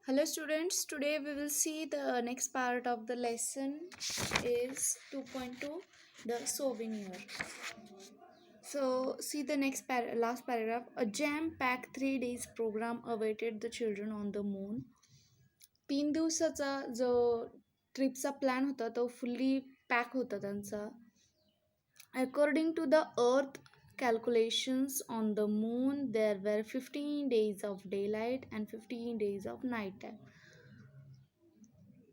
Hello students, today we will see the next part of the lesson is 2.2 the souvenir. So see the next last paragraph. A jam-packed 3 days program awaited the children on the moon. 3 दिवसाचा जो ट्रिपचा plan होता तो fully pack होता त्यांचा. According to the earth calculations on the moon there were 15 days of daylight and 15 days of night time.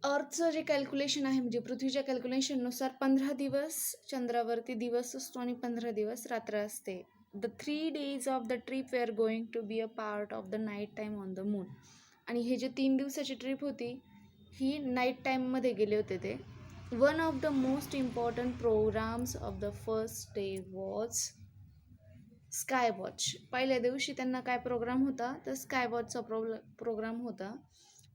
अर्थचं जे calculation आहे म्हणजे पृथ्वीच्या कॅल्क्युलेशननुसार 15 दिवस चंद्रावरती दिवस असतो आणि 15 दिवस रात्र असते. The 3 days of the trip were going to be a part of the night time on the moon. आणि हे जे 3 दिवसाची ट्रिप होती ही नाईट टाईममध्ये गेले होते ते. One of the most important programs of the first day watch sky watch. पहिल्या दिवशी त्यांना काय प्रोग्राम होता तर स्काय वॉचचा प्रोग्राम होता.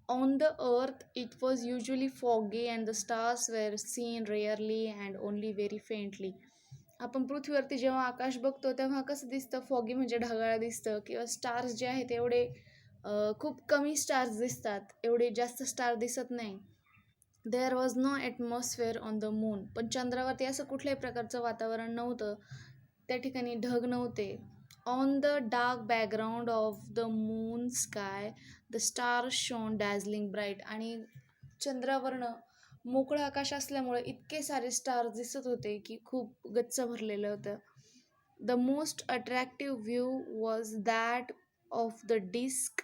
On the earth, it was usually foggy and the stars were seen rarely and only very faintly. आपण पृथ्वीवरती जेव्हा आकाश बघतो तेव्हा कसं दिसतं, फॉगी म्हणजे ढगाळ दिसतं किंवा स्टार्स जे आहेत एवढे खूप कमी स्टार्स दिसतात, एवढे जास्त स्टार दिसत नाही. There was no atmosphere on the moon. पण चंद्रावरती असं कुठल्याही प्रकारचं वातावरण नव्हतं, त्या ठिकाणी ढग नव्हते. On the dark background of the moon sky the stars shown डॅझलिंग bright. आणि चंद्रावरनं मोकळं आकाश असल्यामुळे इतके सारे स्टार्स दिसत होते की खूप गच्च भरलेलं होतं. The most attractive view was that of the disc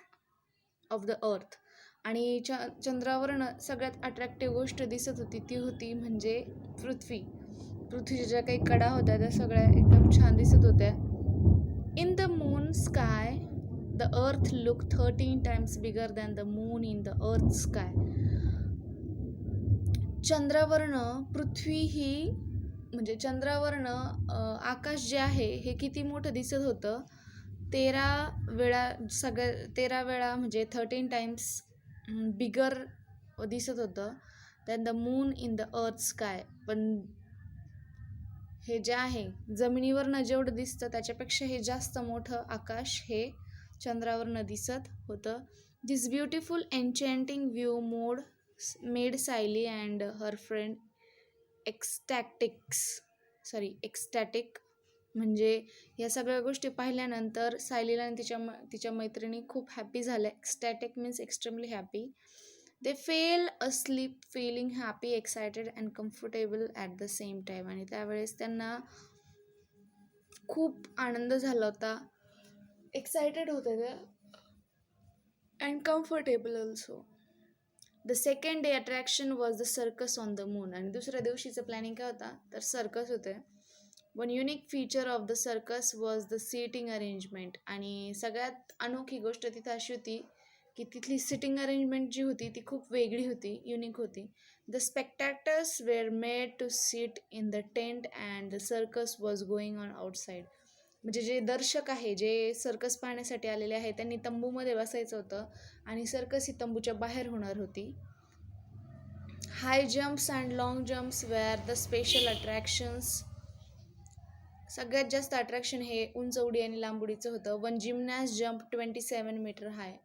of the earth. आणि चंद्रावरनं सगळ्यात अट्रॅक्टिव्ह गोष्ट दिसत होती ती होती म्हणजे पृथ्वीच्या ज्या काही कडा होत्या त्या सगळ्या एकदम छान दिसत होत्या. In the moon sky the earth look 13 times bigger than the moon in the earth sky. चंद्रावरनं पृथ्वी ही म्हणजे चंद्रावरनं आकाश जे आहे हे किती मोठं दिसत होतं, 13 वेळा म्हणजे 13 times बिगर दिसत होतं than the moon in the earth sky. पण हे जे आहे जमिनीवरनं जेवढं दिसतं त्याच्यापेक्षा हे जास्त मोठं आकाश हे चंद्रावरनं दिसत होतं. This beautiful enchanting view made Sayali and her friend ecstatic. म्हणजे या सगळ्या गोष्टी पाहिल्यानंतर सायलीला आणि तिच्या मैत्रिणी खूप हॅपी झाल्या. Ecstatic means extremely happy. They fell asleep feeling happy, excited and comfortable at the same time. आणि त्यावेळेस त्यांना खूप आनंद झाला होता, एक्सायटेड होते ते and comfortable also. The second day attraction was the circus on the moon. आणि दुसऱ्या दिवशीचं प्लॅनिंग काय होता तर सर्कस होते. One unique feature of the circus was the seating arrangement. आणि सगळ्यात अनोखी गोष्ट तिथं अशी होती की तिथली सिटिंग अरेंजमेंट जी होती ती खूप वेगळी होती, युनिक होती. The spectators were made to sit in the tent and the circus was going on outside. म्हणजे जे दर्शक आहे, जे सर्कस पाहण्यासाठी आलेले आहे त्यांनी तंबूमध्ये बसायचं होतं आणि सर्कस ही तंबूच्या बाहेर होणार होती. High jumps and long jumps were the special attractions. सगळ्यात जास्त अट्रॅक्शन हे उंच उडी आणि लांब उडीचं होतं. वन जिमनॅस्ट जम्प 27 मीटर हाय.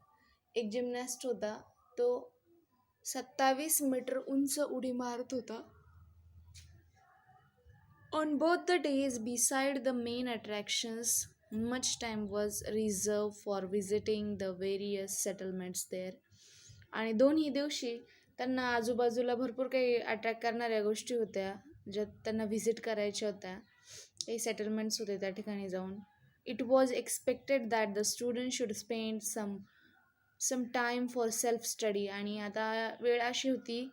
एक जिमनॅस्ट होता तो 27 मीटर उंच उडी मारत होता. On both the days, beside the main attractions, much time was reserved for visiting the various settlements there. आणि दोन्ही दिवशी त्यांना आजूबाजूला भरपूर काही अट्रॅक्ट करणाऱ्या गोष्टी होत्या ज्या त्यांना व्हिजिट करायच्या होत्या. काही सेटलमेंट्स होते त्या ठिकाणी जाऊन. It was expected that the student should spend some time for self study. आणि आता वेळ अशी होती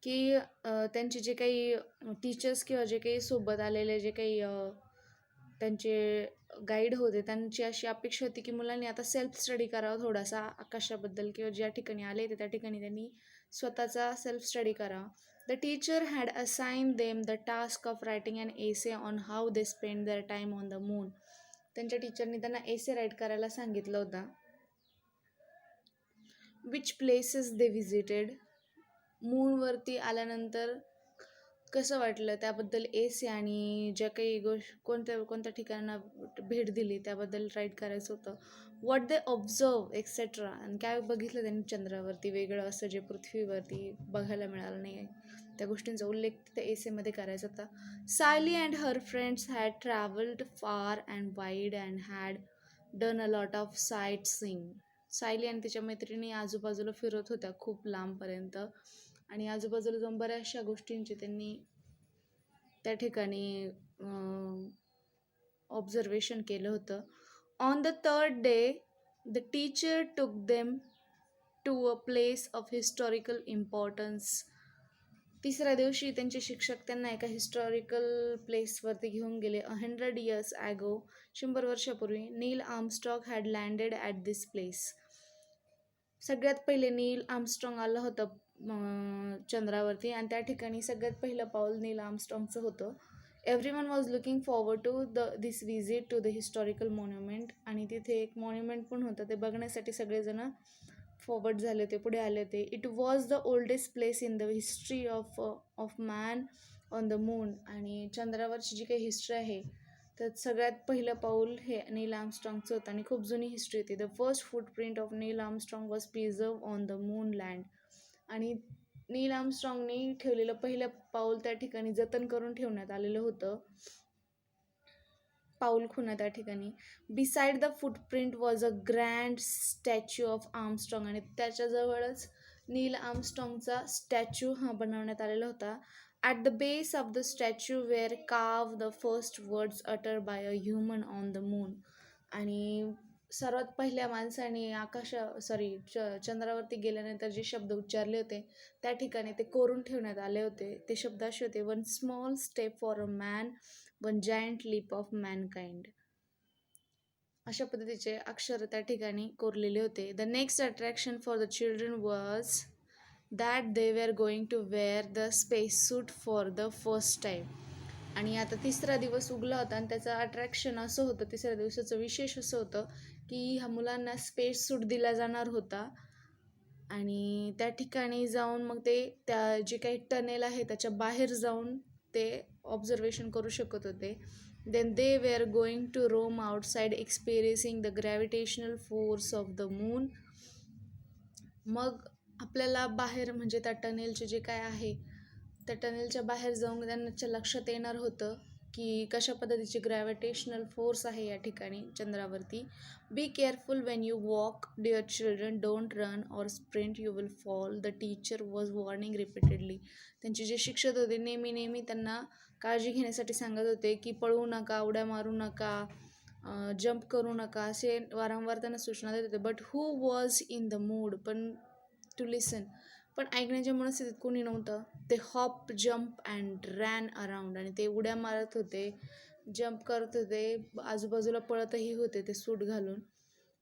की त्यांचे जे काही टीचर्स किंवा जे काही सोबत आलेले जे काही त्यांचे गाईड होते त्यांची अशी अपेक्षा होती की मुलांनी आता सेल्फ स्टडी करावा थोडासा आकाशाबद्दल, किंवा ज्या ठिकाणी आले ते त्या ठिकाणी त्यांनी स्वतःचा सेल्फ स्टडी करावा. The teacher had assign them the task of writing and essay on how they spend their time on the moon. त्यांच्या टीचरनी त्यांना एसे राईट करायला सांगितलं होता. Which places they visited. मूनवरती आल्यानंतर कसं वाटलं त्याबद्दल एसे आणि ज्या काही कोणत्या कोणत्या ठिकाणांना भेट दिली त्याबद्दल राईट करायचं होतं. व्हॉट दे ऑब्झर्व एक्सेट्रा, आणि काय बघितलं त्यांनी चंद्रावरती वेगळं असं जे पृथ्वीवरती बघायला मिळालं नाही आहे, त्या गोष्टींचा उल्लेख त्या एसेमध्ये करायचा होता. Sayali and her friends had travelled far and wide and had done a lot of sight seeing. Sayali आणि तिच्या मैत्रिणी आजूबाजूला फिरत होत्या खूप लांबपर्यंत, आणि आजूबाजूला जाऊन बऱ्याचशा गोष्टींची त्यांनी त्या ठिकाणी ऑब्झर्वेशन केलं होतं. On the third day the teacher took them to a place of historical importance. तिसऱ्या दिवशी त्यांचे शिक्षक त्यांना एका हिस्टॉरिकल प्लेसवरती घेऊन गेले. 100 years ॲगो, 100 वर्षापूर्वी, Neil Armstrong had landed at this place. सगळ्यात पहिले नील आर्मस्ट्रॉंग आलं होतं चंद्रावरती, आणि त्या ठिकाणी सगळ्यात पहिलं पाऊल नील आर्मस्ट्रॉंगचं होतं. Everyone was looking forward to this visit to the historical monument. आणि तिथे एक मॉन्युमेंट पण होतं, ते बघण्यासाठी सगळेजण फॉरवर्ड झाले होते, पुढे आले होते. It was the oldest place in the history of man on the moon. आणि चंद्रावरची जी काही हिस्ट्री आहे त्यात सगळ्यात पहिलं पाऊल हे नील आर्मस्ट्रॉंगचं होतं, आणि खूप जुनी हिस्ट्री होती. The first footprint of Neil Armstrong was preserve on the moon land. आणि नील आर्मस्ट्रॉंगने ठेवलेलं पहिलं पाऊल त्या ठिकाणी जतन करून ठेवण्यात आलेलं होतं, पाऊल खुणा त्या ठिकाणी. Beside the footprint was a grand statue of Armstrong. आणि त्याच्याजवळच नील आर्मस्ट्रॉंगचा स्टॅच्यू हा बनवण्यात आलेला होता. At the base of the statue were carve the first words utter by a human on the moon. आणि सर्वात पहिल्या माणसाने चंद्रावरती गेल्यानंतर जे शब्द उच्चारले होते त्या ठिकाणी ते कोरून ठेवण्यात आले होते. ते शब्द असे होते: one small step for a man, one giant leap of mankind. अशा पद्धतीचे अक्षर त्या ठिकाणी कोरलेले होते. The next attraction for the children was that they were going to wear the space suit for the first time. आणि आता तिसरा दिवस उगला होता, आणि त्याचं अट्रॅक्शन असं होतं, तिसऱ्या दिवसाचं विशेष असं होतं की ह्या मुलांना स्पेस सूट दिला जाणार होता. आणि त्या ठिकाणी जाऊन मग ते त्या जे काही टनेल आहे त्याच्या बाहेर जाऊन ते ऑब्झर्वेशन करू शकत होते. Then they were going to roam outside experiencing the gravitational force of the moon. मग आपल्याला बाहेर म्हणजे त्या टनेलचे जे काय आहे त्या टनेलच्या बाहेर जाऊन त्यांच्या लक्षात येणार होतं की कशा पद्धतीची ग्रॅव्हिटेशनल फोर्स आहे या ठिकाणी चंद्रावरती. Be careful when you walk dear children, don't run or sprint, you will fall, the teacher was warning repeatedly. त्यांचे जे शिक्षक होते नेहमी त्यांना काळजी घेण्यासाठी सांगत होते की पळू नका, उड्या मारू नका, जंप करू नका, असे वारंवार त्यांना सूचना देत होते. But who was in the mood to listen. पण ऐकण्याच्या मनस्थितीत कोणी नव्हतं. ते hop, jump and ran around. आणि ते उड्या मारत होते, जंप करत होते, आजूबाजूला पळतही होते ते सूट घालून.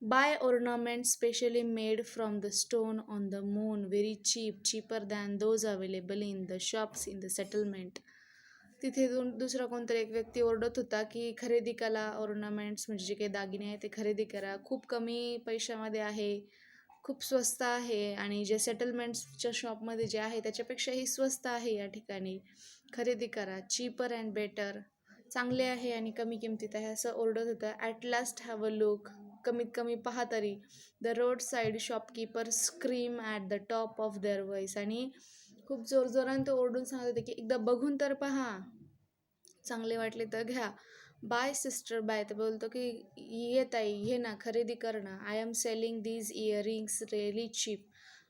Buy ornament specially made from the stone on the moon, very cheap, cheaper than those available in the shops in the settlement. तिथे दुसरा कोणतरी एक व्यक्ती ओरडत होता की खरेदी करा, ऑर्नामेंट्स म्हणजे जे काही दागिने आहेत ते खरेदी करा, खूप कमी पैशामध्ये आहे, खूप स्वस्त आहे, आणि जे सेटलमेंट्सच्या शॉपमध्ये जे आहे त्याच्यापेक्षाही स्वस्त आहे, या ठिकाणी खरेदी करा, चीपर अँड बेटर, चांगले आहे आणि कमी किमतीत आहे, असं ओरडत होतं. At last have a look, कमीत कमी पहा तरी. The road side shopkeeper scream at the top of their voice. आणि खूप जोरजोराने ते ओरडून सांगत होते की एकदा बघून तर पहा, चांगले वाटले तर घ्या. बाय सिस्टर बाय, ते बोलतो की ये ताई, ये ना, खरेदी कर ना. I am selling these earrings really cheap.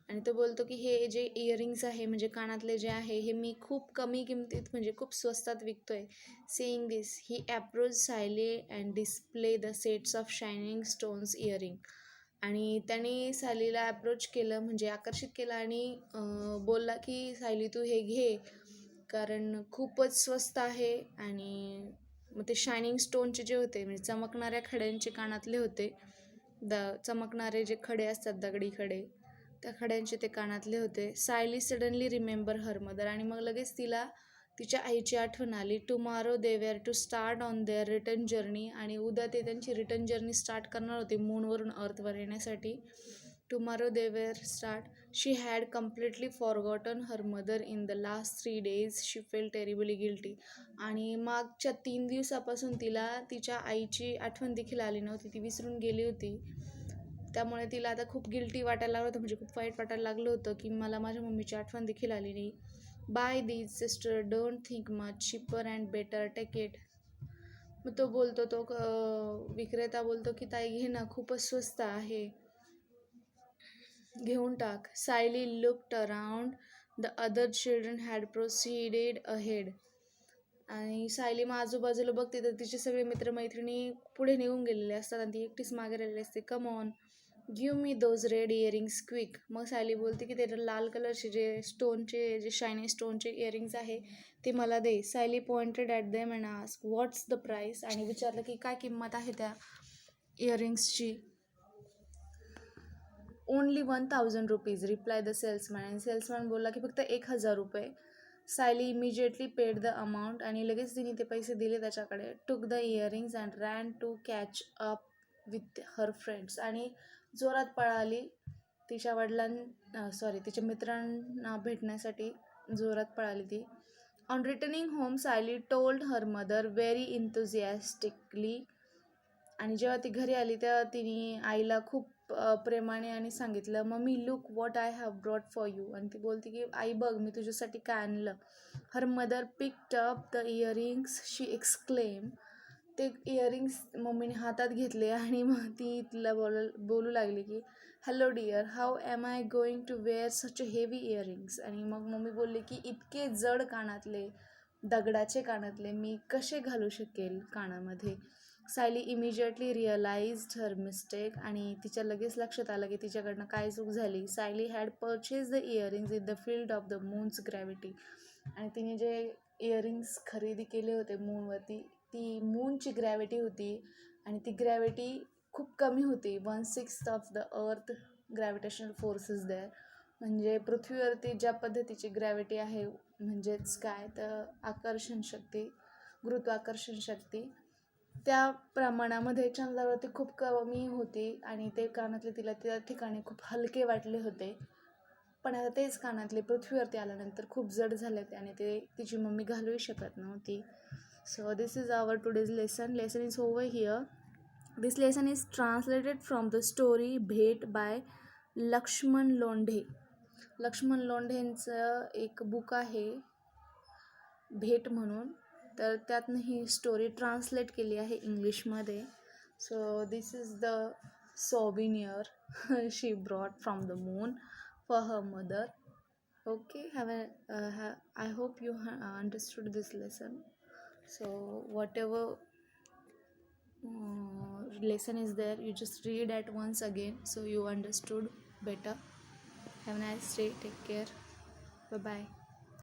आणि तो बोलतो की हे जे इयरिंग्स आहे म्हणजे कानातले जे आहे हे मी खूप कमी किमतीत म्हणजे खूप स्वस्तात विकतोय. Saying this he approach Sayali and display the sets of shining stones earring. आणि त्याने सायलीला अप्रोच केलं म्हणजे आकर्षित केलं, आणि बोलला की सायली तू हे घे, कारण खूपच स्वस्त आहे. आणि मग ते शायनिंग स्टोनचे जे होते म्हणजे चमकणाऱ्या खड्यांचे कानातले होते, चमकणारे जे खडे असतात, दगडी खडे, त्या खड्यांचे ते कानातले होते. Sayali suddenly remember her mother. आणि मग लगेच तिला तिच्या आईची आठवण आली. Tomorrow they were to start on their return journey. आणि उद्या ते त्यांची रिटर्न जर्नी स्टार्ट करणार होते मूनवरून अर्थवर येण्यासाठी. Tomorrow they wear start. She had completely forgotten her mother in the last 3 days. She felt terribly guilty. आणि मागच्या 3 दिवसापासून तिला तिच्या आईची आठवण देखील आली नव्हती. ती विसरून गेली होती. त्यामुळे तिला आता खूप गिल्टी वाटायला लागलं होतं, म्हणजे खूप वाईट वाटायला लागलं होतं की मला माझ्या मम्मीची आठवण देखील आली नाही. Buy these sister, don't think much, cheaper and better, take it. मग तो बोलतो, तो विक्रेता बोलतो की ताई घे ना, खूपच स्वस्त आहे, घेऊन टाक. Sayali looked around. The other children had proceeded ahead. आणि सायली मग आजूबाजूला बघते तर तिचे सगळे मित्रमैत्रिणी पुढे निघून गेलेले असतात आणि ती एकटीच मागे राहिलेली असते. Come on, give me those red earrings quick. मग सायली बोलते की ते लाल कलरचे जे स्टोनचे, जे शायनी स्टोनचे इयरिंग्स आहे ते मला दे. Sayali pointed at them and ask what's the price. आणि विचारलं की काय किंमत आहे त्या इयरिंग्सची. Only 1000 rupees, reply the salesman. आणि सेल्समॅन बोलला की फक्त 1000 रुपये. Sayali immediately paid the amount. आणि लगेच तिने ते पैसे दिले त्याच्याकडे. Took the earrings and ran to catch up with her friends. आणि जोरात पळाली तिच्या तिच्या मित्रांना भेटण्यासाठी जोरात पळाली ती. On returning home Sayali told her mother very enthusiastically. आणि जेव्हा ती घरी आली तेव्हा तिने आईला खूप प्रेमाने आणि सांगितलं, mummy look what I have brought for you. आणि ती बोलते की आई बघ मी तुझ्यासाठी काय आणलं. Her mother picked up the earrings. She exclaim. ते इयरिंग्स मम्मीने हातात घेतले आणि मग ती तिला बोलू लागली की hello dear, how am I going to wear such a heavy earrings. आणि मग मम्मी बोलली की इतके जड कानातले, दगडाचे कानातले मी कसे घालू शकेल कानामध्ये. सायली इमिजिएटली रिअलाइज्ड हर मिस्टेक. आणि तिच्या लगेच लक्षात आलं की तिच्याकडनं काय चूक झाली. Sayali had purchase the earrings in the field of the moons gravity. आणि तिने जे इयरिंग्स खरेदी केले होते मूनवरती, ती मूनची ग्रॅव्हिटी होती आणि ती ग्रॅव्हिटी खूप कमी होती. 1/6 of the earth gravitational forces there. म्हणजे पृथ्वीवरती ज्या पद्धतीची ग्रॅव्हिटी आहे, म्हणजेच काय तर आकर्षण शक्ती, गुरुत्वाकर्षण शक्ती, त्या प्रमाणामध्ये चंद्रावरती खूप कमी होती. आणि ते कानातले तिला त्या ठिकाणी खूप हलके वाटले होते. पण आता तेच कानातले पृथ्वीवरती आल्यानंतर खूप जड झाले होते आणि ते तिची मम्मी घालूही शकत नव्हती. So this is our today's lesson is over here. This lesson is translated from the story Bhet by Laxman Londhe. Laxman लोंढेंचं एक बुक आहे भेट म्हणून, तर त्यातनं ही स्टोरी ट्रान्सलेट केली आहे इंग्लिशमध्ये. So this is the souvenir she brought from the moon for her mother. Okay, I hope you understood this lesson. So whatever lesson is there, you just read at once again so you understood better. Have a nice day. Take care. Bye bye.